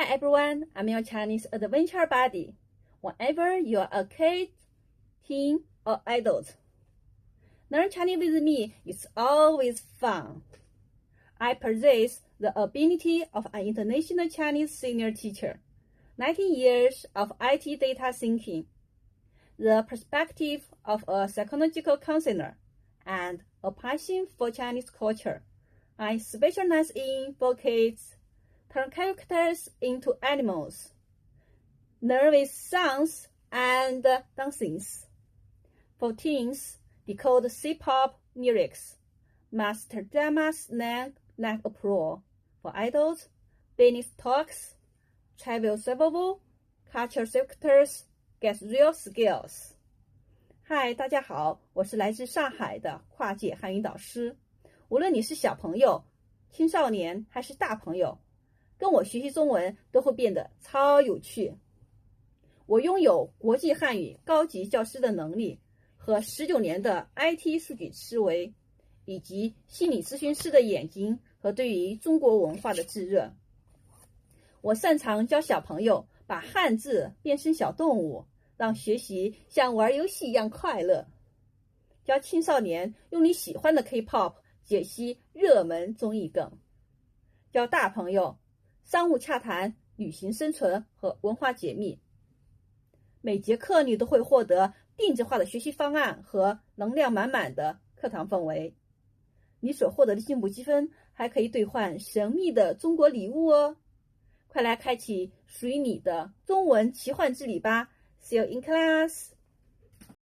everyone, I'm your Chinese adventure buddy. Whenever you're a kid, teen, or adult, learn Chinese with me is always fun. I possess the ability of an international Chinese senior teacher, 19 years of IT data thinking, the perspective of a psychological counselor, and a passion for Chinese culture. I specialize in for kids, turn characters into animals, learn with songs and dancings. For teens, decode C-pop lyrics, master drama slang like a pro. For adults, business talks, travel survival, culture sectors, get real skills. 嗨，大家好，我是来自上海的跨界汉语导师。无论你是小朋友、青少年还是大朋友，跟我学习中文都会变得超有趣。我拥有国际汉语高级教师的能力和19年的 IT 数据思维，以及心理咨询师的眼睛和对于中国文化的炙热。我擅长教小朋友把汉字变成小动物，让学习像玩游戏一样快乐。教青少年用你喜欢的 K-pop 解析热门综艺梗。教大朋友商务洽谈、旅行生存和文化解密。每节课你都会获得定制化的学习方案和能量满满的课堂氛围。你所获得的进步积分还可以兑换神秘的中国礼物哦！快来开启属于你的中文奇幻之旅吧！See you in class!